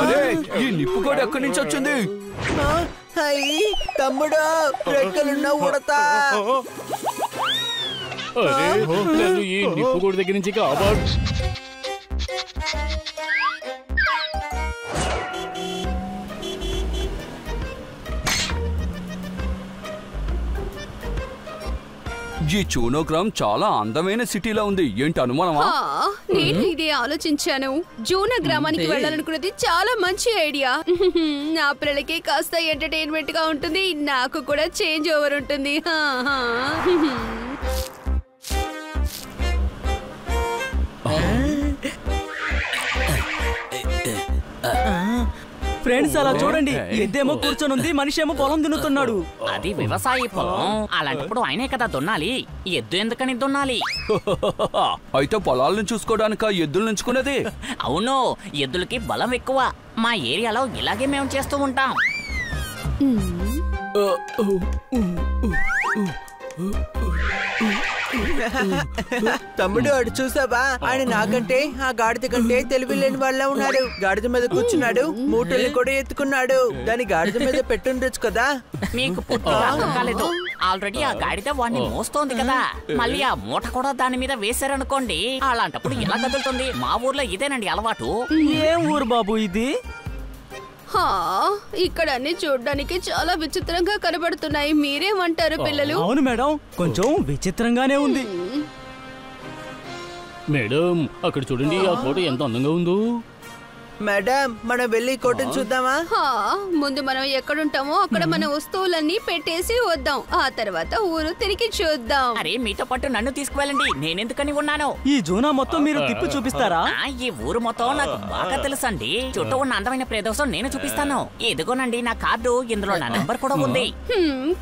అరే ఈ నిప్పుకోడి ఎక్కడి నుంచి వచ్చింది? తమ్ముడు రెక్కలున్న ఉడతా. అరే నన్ను ఈ నిప్పుకోడి దగ్గర నుంచి కాపాడు. ఈ జూనోగ్రామ్ చాలా అందమైన సిటీలా ఉంది. ఏంటి అనుమానమా? నేను ఇదే ఆలోచించాను. జూనా గ్రామానికి వెళ్ళాలనుకున్నది చాలా మంచి ఐడియా. నా పిల్లలకి కాస్త ఎంటర్టైన్మెంట్ గా ఉంటుంది, నాకు కూడా చేంజ్ ఓవర్ ఉంటుంది. ఫ్రెండ్స్ అలా చూడండి, ఎద్దేమో కూర్చొని మనిషి ఏమో పొలం దున్నుతున్నాడు. అది వ్యవసాయ పొలం, అలాంటప్పుడు ఆయనే కదా దున్నాలి. ఎద్దు ఎందుకని దున్నాలి? అయితే పొలాలను చూసుకోవడానిక ఎద్దులు నుంచుకునేది? అవును, ఎద్దులకి బలం ఎక్కువ. మా ఏరియాలో ఇలాగే మేము చేస్తూ ఉంటాం. తమ్ముడు అడు చూసావా? ఆయన నాకంటే ఆ గాడిద కంటే తెలివి లేని వాళ్ళ ఉన్నాడు. గాడిద మీద కూర్చున్నాడు, మూటల్ని కూడా ఎత్తుకున్నాడు. దాని గాడిద మీద పెట్టుండొచ్చు కదా. మీకు పూర్తిగా అర్థం కాలేదు. ఆల్రెడీ ఆ గాడిద వాడిని మోస్తోంది కదా, మళ్ళీ ఆ మూట కూడా దాని మీద వేశారనుకోండి, అలాంటప్పుడు ఎలా కదులుతుంది? మా ఊర్లో ఇదేనండి అలవాటు. ఏం ఊరు బాబు ఇది? ఇక్కడ అన్ని చూడ్డానికి చాలా విచిత్రంగా కనబడుతున్నాయి. మీరేమంటారు పిల్లలు? అవును మేడం, కొంచెం విచిత్రంగానే ఉంది. మేడం అక్కడ చూడండి, ఆ కోట ఎంత అందంగా ఉందో. మేడం మనం వెళ్ళి కోటను చూద్దామా? ముందు మనం ఎక్కడుంటామో అక్కడ మన వస్తువులన్నీ పెట్టేసి వద్దాం, ఆ తర్వాత ఊరు తిరిగి చూద్దాం. అరే మీతో పాటు నన్ను తీసుకువెళ్ళండి, నేనెందుకని ఉన్నాను. ఈ జూనా మొత్తం మీరు తిప్పి చూపిస్తారా? ఈ ఊరు మొత్తం నాకు బాగా తెలుసండి. చుట్టూ ఉన్న అందమైన ప్రదేశం నేను చూపిస్తాను. ఎదుగోనండి నా కార్డు, ఇందులో నా నంబర్ కూడా ఉంది.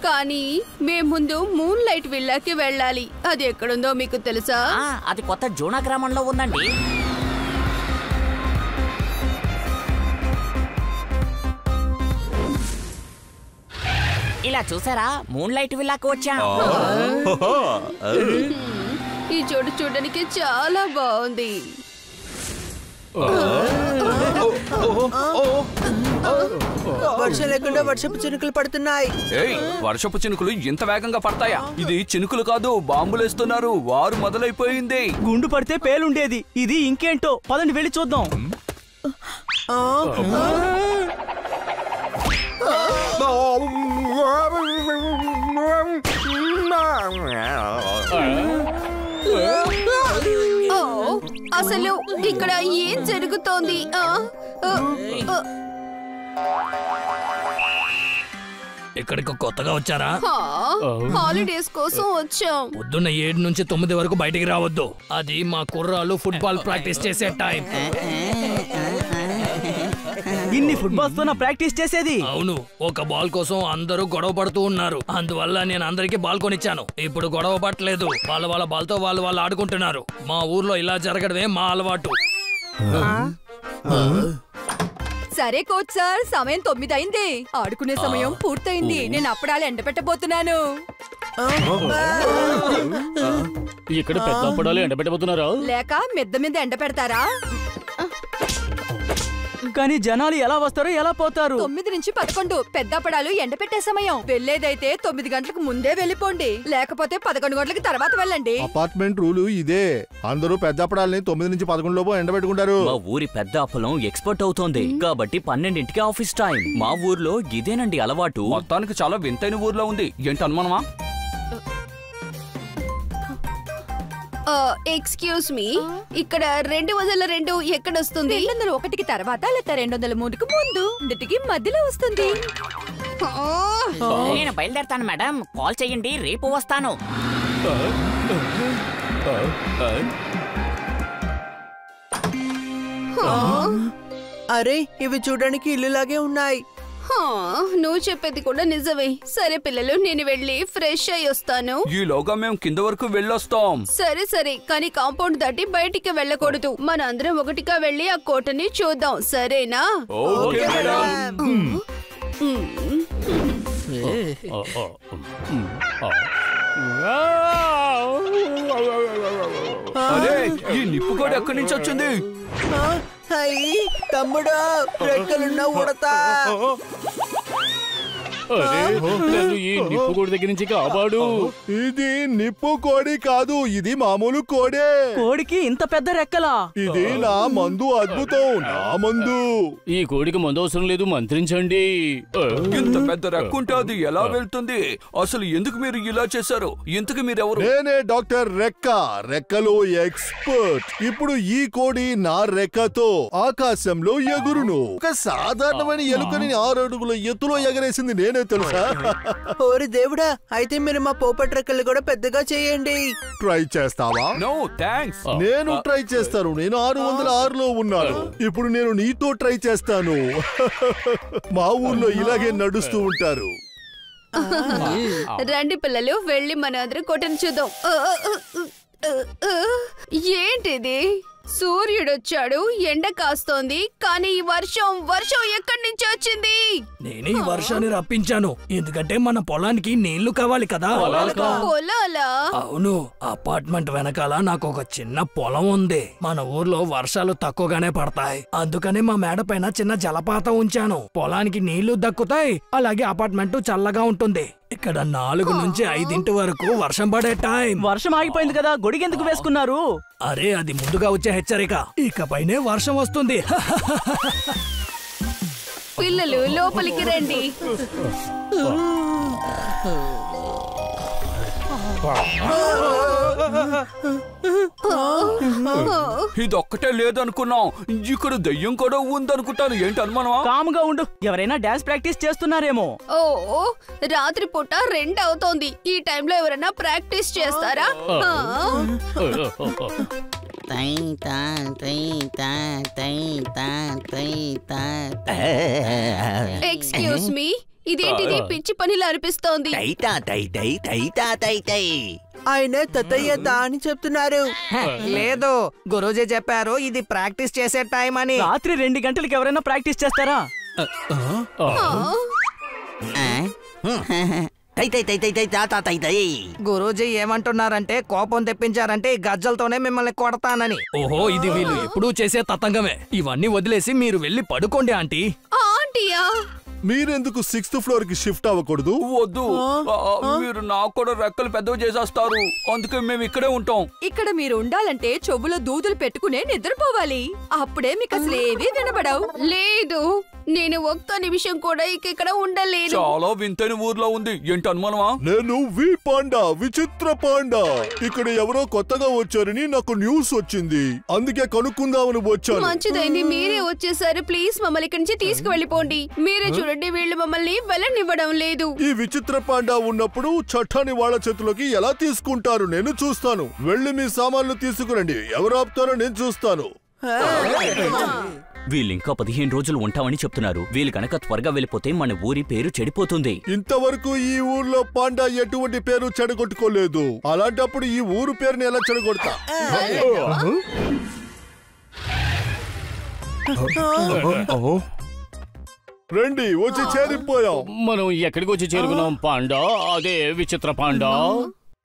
కానీ మేము ముందు మూన్ లైట్ విల్లాకి వెళ్ళాలి. అది ఎక్కడుందో మీకు తెలుసా? అది కొత్త జూనా గ్రామంలో ఉందండి. ఇలా చూసారా, మూన్ లైట్ విల్లాకు వచ్చాం. ఈ చోటు చూడడానికి చాలా బాగుంది. వర్షం లేకుండా వర్షపు చినుకులు పడుతున్నాయి. వర్షపు చినుకులు ఇంత వేగంగా పడతాయా? ఇది చినుకులు కాదు, బాంబులేస్తున్నారు. వారు మొదలైపోయింది. గుండు పడితే పేలుండేది, ఇది ఇంకేంటో. పదండి వెళ్ళి చూద్దాం. అసలు ఇక్కడ ఏం జరుగుతోంది? ఇక్కడికి కొత్తగా వచ్చారా? హాలిడేస్ కోసం వచ్చాం. పొద్దున్న 7 నుంచి 9 వరకు బయటికి రావద్దు. అది మా కుర్రాళ్ళు ఫుట్బాల్ ప్రాక్టీస్ చేసే టైం. ఇన్ని ఫుట్బాల్స్ తో నా ప్రాక్టీస్ చేసేది? అవును, ఒక బాల్ కోసం అందరూ గొడవ పడుతూ ఉన్నారు. అందువల్ల నేను అందరికి బాల్ కొనిచ్చాను. ఇప్పుడు గొడవ పట్టలేదు, వాళ్ళ బాల్ తో వాళ్ళు ఆడుకుంటున్నారు. మా ఊర్లో ఇలా జరగడమే మా అలవాటు. సరే కోచ్ సార్, సమయం 9 అయింది. ఆడుకునే సమయం పూర్తయింది. నేను అప్పడాలు ఎండబెట్టబోతున్నాను. ఇక్కడ పెద్ద అప్పడాలు ఎండబెట్టబోతున్నారా? లేక మెద్ద మీద ఎండబెడతారా? కానీ జనాలు ఎలా వస్తారో ఎలా పోతారు? 9 నుంచి 11 పెద్ద అప్పడాలు ఎండబెట్టే సమయం. వెళ్లేదైతే 9 గంటలకు ముందే వెళ్ళిపోండి, లేకపోతే 11 గంటలకి తర్వాత వెళ్ళండి. అపార్ట్మెంట్ రూలు ఇదే. అందరూ పెద్ద అప్పడాలని 9 నుంచి 11 లోపు ఎండబెట్టుకుంటారు. మా ఊరి పెద్ద అప్పలం ఎక్స్పర్ట్ అవుతోంది కాబట్టి 12ంటికి ఆఫీస్ టైం. మా ఊర్లో ఇదేనండి అలవాటు. మొత్తానికి చాలా వింతైన ఊర్లో ఉంది. ఏంటి అనుమానమా? ఎక్స్క్యూజ్ మీ, ఇక్కడ 202 ఎక్కడొస్తుంది? 201కి తర్వాత లేదా 203కి ముందు, 2కి మధ్యలో వస్తుంది. నేను బయలుదేరతాను మేడం, కాల్ చెయ్యండి, రేపు వస్తాను. అరే ఇవి చూడడానికి ఇల్లులాగే ఉన్నాయి. నువ్వు చెప్పేది కూడా నిజమే. సరే పిల్లలు, నేను వెళ్ళి ఫ్రెష్ అయ్యి వస్తాను. ఈలోగా మేము కింద వరకు వెళ్ళొస్తాం. సరే సరే, కానీ కాంపౌండ్ దాటి బయటికి వెళ్ళకూడదు. మన అందరం ఒకటిగా వెళ్ళి ఆ కోటని చూద్దాం, సరేనా? Okay madam. అరే ఈ నిప్పుకోడి ఎక్కడి నుంచి వచ్చింది? అయ్యి తమ్ముడు, రెక్కలున్న ఉడతా. అరే నన్ను ఈ నిప్పు కోడి దగ్గర నుంచి కాపాడు. ఇది నిప్పు కోడి కాదు, ఇది మామూలు కోడే. కోడికి ఇంత పెద్ద రెక్కలా? ఇది నా మందు అద్భుతం, నా మందు. ఈ కోడికి మందు అవసరం లేదు, మంత్రించండి. ఇంత పెద్ద రెక్కుంటే అది ఎలా వెళ్తుంది? అసలు ఎందుకు మీరు ఇలా చేశారు? ఇంతకు మీరెవరు? నేనే డాక్టర్ రెక్క, రెక్కలో ఎక్స్పర్ట్. ఇప్పుడు ఈ కోడి నా రెక్కతో ఆకాశంలో ఎగురును. ఒక సాధారణమైన ఎలుకని 6 అడుగుల ఎత్తులో ఎగరేసింది నేనే తెలుసా. ఓరి దేవుడా, అయితే మీరు మా పోపట్ రెక్కలు కూడా పెద్దగా చేయండి. ట్రై చేస్తావా? No thanks. నేను ట్రై చేస్తాను. నేను 606లో ఉన్నాను. ఇప్పుడు నేను నీతో ట్రై చేస్తాను. మా ఊర్లో ఇలాగే నడుస్తూ ఉంటారు. రండి పిల్లలు, వెళ్ళి మన అందరం కోటను చూద్దాం. ఏంటిది? సూర్యుడొచ్చాడు, ఎండ కాస్తోంది, కానీ ఈ వర్షం ఎక్కడి నుంచి వచ్చింది? నేను ఈ వర్షాన్ని రప్పించాను, ఎందుకంటే మన పొలానికి నీళ్లు కావాలి కదా. పొలాలా? అవును, అపార్ట్మెంట్ వెనకాల నాకు ఒక చిన్న పొలం ఉంది. మన ఊర్లో వర్షాలు తక్కువగానే పడతాయి, అందుకనే మా మేడ పైన చిన్న జలపాతం ఉంచాను. పొలానికి నీళ్లు దక్కుతాయి, అలాగే అపార్ట్మెంట్ చల్లగా ఉంటుంది. ఇక్కడ 4 నుంచి 5 వరకు వర్షం పడే టైం. వర్షం ఆగిపోయింది కదా, గొడిగెందుకు వేసుకున్నారు? అరే అది ముందుగా వచ్చే హెచ్చరిక, ఇకపైనే వర్షం వస్తుంది. పిల్లలు లోపలికి రండి. ఇదొక్కటే లేదనుకున్నాం, ఇక్కడ దయ్యం కూడా ఉందనుకుంటాను. ఏంటి అనుమానమా? కాముగా ఉండు, ఎవరైనా డాన్స్ ప్రాక్టీస్ చేస్తున్నారేమో. ఓ రాత్రి పూట 2 అవుతోంది, ఈ టైంలో ఎవరైనా ప్రాక్టీస్ చేస్తారా? ఎక్స్క్యూజ్ మీ, ఇదేంటిది పిచ్చి పనిలా అనిపిస్తోంది. ఆయన తతయ్య అని చెప్తున్నారు. లేదు, గురూజీ చెప్పారు ఇది ప్రాక్టీస్ చేసే టైం అని. రాత్రి 2 గంటలకు ఎవరైనా ప్రాక్టీస్ చేస్తారా? గురూజీ ఏమంటున్నారంటే కోపం తెప్పించారంటే ఈ గజ్జలతోనే మిమ్మల్ని కొడతానని. ఓహో, ఇది వీళ్ళు ఎప్పుడూ చేసే తతంగమే. ఇవన్నీ వదిలేసి మీరు వెళ్ళి పడుకోండి ఆంటీ. ఆంటీయా? మీరెందుకు 6th ఫ్లోర్ కి షిఫ్ట్ అవ్వకూడదు? వద్దు, మీరు నాకు కూడా రెక్కలు పెద్దవి చేసేస్తారు, అందుకే మేము ఇక్కడే ఉంటాం. ఇక్కడ మీరు ఉండాలంటే చెవులో దూదులు పెట్టుకునే నిద్రపోవాలి, అప్పుడే మీకు అసలు ఏవీ వినబడవు. లేదు, నేను ఒక్క నిమిషం కూడా ఇక్కడ ఉండలేను. చాలా వింతైన ఊర్లో ఉంది. ఏంటి అనుమానమా? నేను వి పాండా, విచిత్ర పాండా. ఇక్కడ ఎవరో కొత్తగా వచ్చారని నాకు న్యూస్ వచ్చింది, అందుకే కనుక్కుందామని వచ్చాను. మంచిదైంది మీరే వచ్చేసారు. ప్లీజ్ మమ్మల్ని ఇక్కడి నుంచి తీసుకువెళ్ళిపోండి. మీరే చూడండి, వీళ్ళు మమ్మల్ని వెళ్ళనివ్వడం లేదు. ఈ విచిత్ర పాండా ఉన్నప్పుడు చట్టాన్ని వాళ్ళ చేతిలోకి ఎలా తీసుకుంటారు నేను చూస్తాను. వెళ్ళి మీ సామాన్లు తీసుకురండి, ఎవరు ఆపుతారో నేను చూస్తాను. వీళ్ళింకా 15 రోజులు ఉంటామని చెప్తున్నారు. వీళ్ళు కనుక త్వరగా వెళ్ళిపోతే మన ఊరి పేరు చెడిపోతుంది. ఇంతవరకు ఈ ఊర్లో పాండా ఎటువంటి పేరు చెడగొట్టుకోలేదు, అలాంటప్పుడు ఈ ఊరు పేరుని ఎలా చెడగొడతా? రండి, వచ్చి చేరిపోయాం. మనం ఎక్కడికి వచ్చి చేరుకున్నాం పాండా? అదే విచిత్ర పాండా.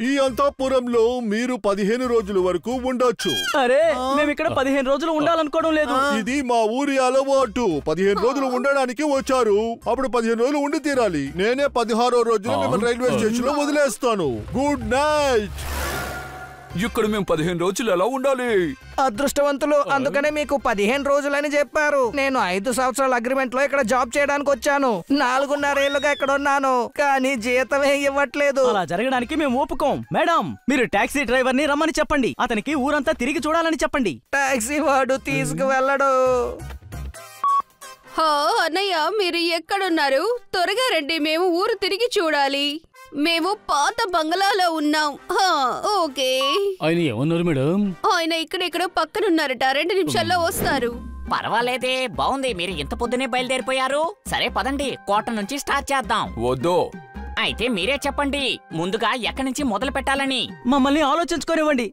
ఈ అంతఃపురంలో మీరు 15 రోజుల వరకు ఉండొచ్చు. అరే, మేము ఇక్కడ 15 రోజులు ఉండాలనుకోవడం లేదు. ఇది మా ఊరి అలవాటు. 15 రోజులు ఉండడానికి వచ్చారు, అప్పుడు 15 రోజులు ఉండి తీరాలి. నేనే 16వ రోజున మిమ్మల్ని రైల్వే స్టేషన్ లో వదిలేస్తాను. Good night. ఇక్కడ మేము 15 రోజులు ఎలా ఉండాలి? అదృష్టవంతులు, అందుకనే మీకు 15 రోజులని చెప్పారు. నేను 5 సంవత్సరాల అగ్రిమెంట్ లో ఇక్కడ జాబ్ చేయడానికి వచ్చాను. 4.5 ఏళ్లుగా ఇక్కడ ఉన్నాను, కానీ జీతమే ఇవ్వట్లేదు. అలా జరగడానికి మేము ఒప్పుకోం. మేడం, మీరు టాక్సీ డ్రైవర్ ని రమ్మని చెప్పండి, అతనికి ఊరంతా తిరిగి చూడాలని చెప్పండి. టాక్సీ వాడు తీసుకువెళ్ళడు. అన్నయ్య, మీరు ఎక్కడున్నారు? త్వరగా రండి, మేము ఊరు తిరిగి చూడాలి. మేము పాత బంగ్లాలో ఉన్నాం. ఓకే. ఆయన ఏమన్నారు మేడం? ఆయన ఇక్కడెక్కడో పక్కనున్నారట, 2 నిమిషాల్లో వస్తారు. పర్వాలేదే, బాగుంది. మీరు ఇంత పొద్దునే బయలుదేరిపోయారు. సరే పదండి, కోట నుంచి స్టార్ట్ చేద్దాం. వద్దు, అయితే మీరే చెప్పండి ముందుగా ఎక్కడి నుంచి మొదలు పెట్టాలని. మమ్మల్ని ఆలోచించుకోనివ్వండి.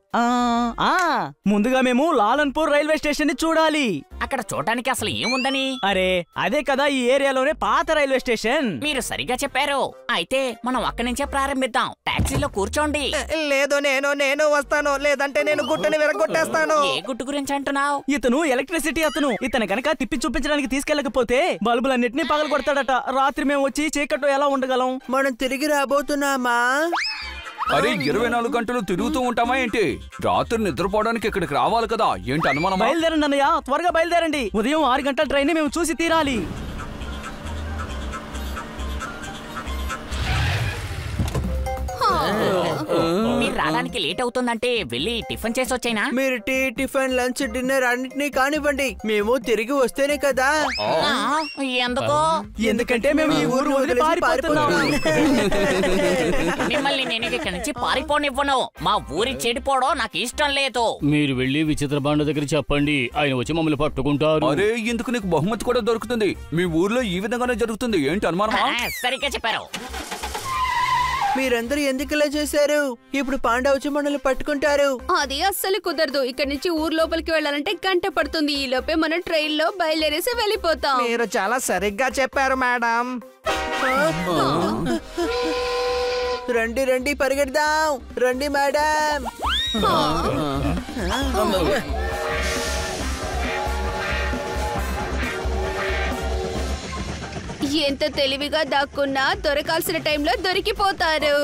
ముందుగా మేము లాలన్పూర్ రైల్వే స్టేషన్ ని చూడాలి. అక్కడ చూడడానికి అసలు ఏముందని? అరే అదే కదా ఈ ఏరియాలోనే పాత రైల్వే స్టేషన్. మీరు సరిగా చెప్పారు. అయితే మనం అక్కడి నుంచే ప్రారంభిద్దాం. టాక్సీలో కూర్చోండి. లేదు నేను వస్తాను, లేదంటే నేను గుట్టని విరగొట్టేస్తాను. ఏ గుట్టు గురించి అంటున్నావు? ఇతను ఎలక్ట్రిసిటీ అతను. ఇతను కనుక తిప్పి చూపించడానికి తీసుకెళ్లకపోతే బల్బులన్నిటినీ పగల కొడతాడట. రాత్రి మేము వచ్చి చీకట్లో ఎలా ఉండగలం? మనం తిరిగి రాబోతున్నామా? అరే 24 గంటలు తిరుగుతూ ఉంటామా ఏంటి? రాత్రి నిద్రపోవడానికి ఇక్కడికి రావాలి కదా, ఏంటి అనుమానం? బయలుదేరండి అన్నయ్య, త్వరగా బయలుదేరండి. ఉదయం 6 గంటల ట్రైన్ మేము చూసి తీరాలి. మీరు రావడానికి లేట్ అవుతుందంటే వెళ్ళి టిఫిన్ చేసి వచ్చేనా? మీరు టీ, టిఫిన్, లంచ్, డిన్నర్ అన్నిటినీ కానివ్వండి. మేము తిరిగి వస్తేనే కదా. ఎందుకో? ఎందుకంటే మేము ఈ ఊరు వదిలి పారిపోతున్నాం. మిమ్మల్ని నేను ఇక్కడి నుంచి పారిపోనివ్వను. మా ఊరి చెడిపోవడం నాకు ఇష్టం లేదు. మీరు వెళ్ళి విచిత్ర బాండ దగ్గర చెప్పండి, ఆయన వచ్చి మమ్మల్ని పట్టుకుంటారు. అరే ఇందుకు నీకు బహుమతి కూడా దొరుకుతుంది. మీ ఊర్లో ఈ విధంగానే జరుగుతుంది, ఏంటి అనుమానం? సరిగ్గా చెప్పారు. మీరందరూ ఎందుకు ఇలా చేశారు? ఇప్పుడు పాండా వచ్చి మనల్ని పట్టుకుంటారు. అది అస్సలు కుదరదు. ఇక్కడ నుంచి ఊరు లోపలికి వెళ్ళాలంటే గంట పడుతుంది. ఈ లోపే మనం ట్రైన్ లో బయలుదేరేసి వెళ్ళిపోతాం. మీరు చాలా సరిగ్గా చెప్పారు మేడం. రండి రండి పరిగెడదాం. రండి మేడం. ఎంత తెలివిగా దాక్కున్నా దొరకాల్సిన టైంలో దొరికిపోతారు.